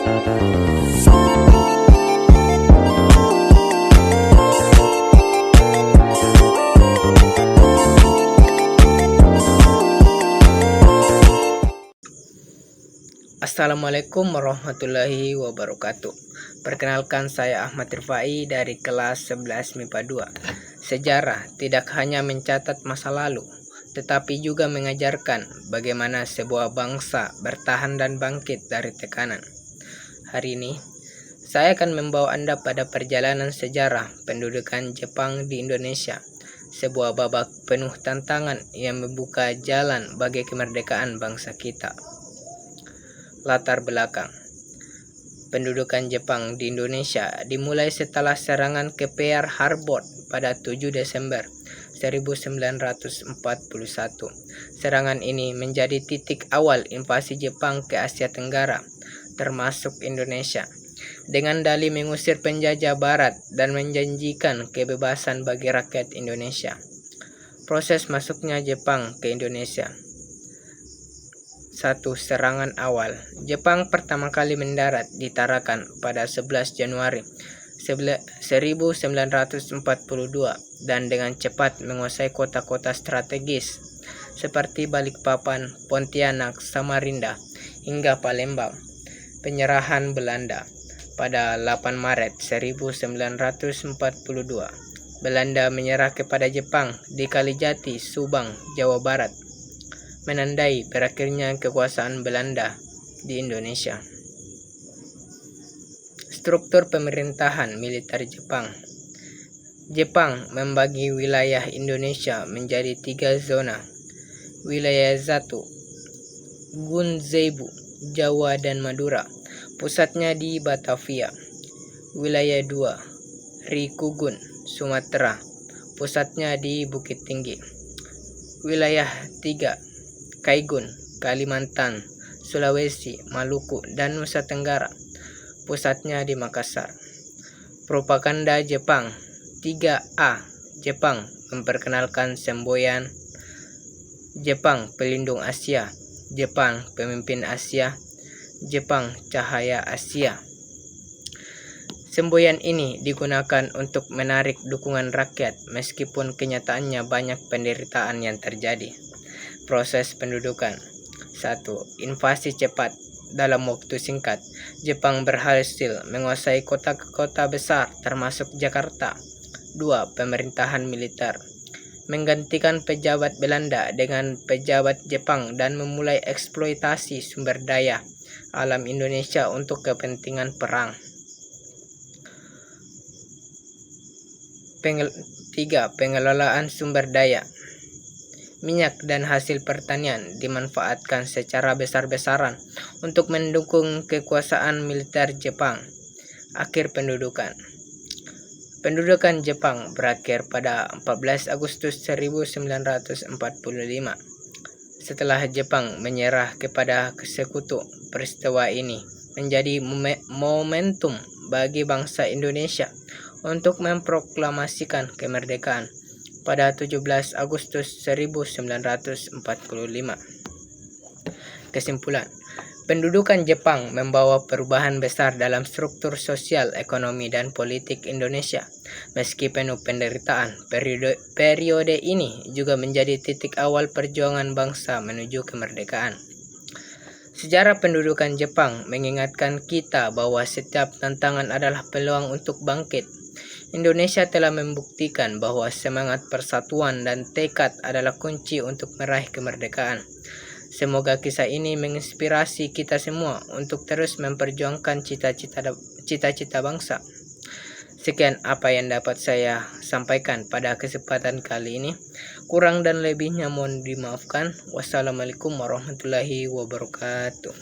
Assalamualaikum warahmatullahi wabarakatuh. Perkenalkan, saya Ahmad Rifai dari kelas 11 MIPA 2. Sejarah tidak hanya mencatat masa lalu, tetapi juga mengajarkan bagaimana sebuah bangsa bertahan dan bangkit dari tekanan. Hari ini, saya akan membawa Anda pada perjalanan sejarah pendudukan Jepang di Indonesia, sebuah babak penuh tantangan yang membuka jalan bagi kemerdekaan bangsa kita. Latar belakang pendudukan Jepang di Indonesia dimulai setelah serangan ke Pearl Harbor pada 7 Desember 1941. Serangan ini menjadi titik awal invasi Jepang ke Asia Tenggara, termasuk Indonesia, dengan dalih mengusir penjajah Barat dan menjanjikan kebebasan bagi rakyat Indonesia. Proses masuknya Jepang ke Indonesia. 1. Serangan awal. Jepang pertama kali mendarat di Tarakan pada 11 Januari 1942 dan dengan cepat menguasai kota-kota strategis seperti Balikpapan, Pontianak, Samarinda, hingga Palembang. Penyerahan Belanda pada 8 Maret 1942. Belanda menyerah kepada Jepang di Kalijati, Subang, Jawa Barat, menandai berakhirnya kekuasaan Belanda di Indonesia. Struktur pemerintahan militer Jepang. Jepang membagi wilayah Indonesia menjadi 3 zona. Wilayah 1, Gunzeibu, Jawa dan Madura, pusatnya di Batavia. Wilayah 2, Rikugun, Sumatera, pusatnya di Bukit Tinggi. Wilayah 3, Kaigun, Kalimantan, Sulawesi, Maluku, dan Nusa Tenggara, pusatnya di Makassar. Propaganda Jepang. 3A. Jepang memperkenalkan semboyan Jepang pelindung Asia, Jepang pemimpin Asia, Jepang cahaya Asia. Semboyan ini digunakan untuk menarik dukungan rakyat meskipun kenyataannya banyak penderitaan yang terjadi. Proses pendudukan. 1. Invasi cepat. Dalam waktu singkat, Jepang berhasil menguasai kota-kota besar termasuk Jakarta. 2. Pemerintahan militer. Menggantikan pejabat Belanda dengan pejabat Jepang dan memulai eksploitasi sumber daya alam Indonesia untuk kepentingan perang. 3. Pengelolaan sumber daya. Minyak dan hasil pertanian dimanfaatkan secara besar-besaran untuk mendukung kekuasaan militer Jepang. Akhir pendudukan. Pendudukan Jepang berakhir pada 14 Agustus 1945. Setelah Jepang menyerah kepada sekutu, peristiwa ini menjadi momentum bagi bangsa Indonesia untuk memproklamasikan kemerdekaan pada 17 Agustus 1945. Kesimpulan, pendudukan Jepang membawa perubahan besar dalam struktur sosial, ekonomi, dan politik Indonesia. Meski penuh penderitaan, periode ini juga menjadi titik awal perjuangan bangsa menuju kemerdekaan. Sejarah pendudukan Jepang mengingatkan kita bahwa setiap tantangan adalah peluang untuk bangkit. Indonesia telah membuktikan bahwa semangat persatuan dan tekad adalah kunci untuk meraih kemerdekaan. Semoga kisah ini menginspirasi kita semua untuk terus memperjuangkan cita-cita bangsa. Sekian apa yang dapat saya sampaikan pada kesempatan kali ini. Kurang dan lebihnya mohon dimaafkan. Wassalamualaikum warahmatullahi wabarakatuh.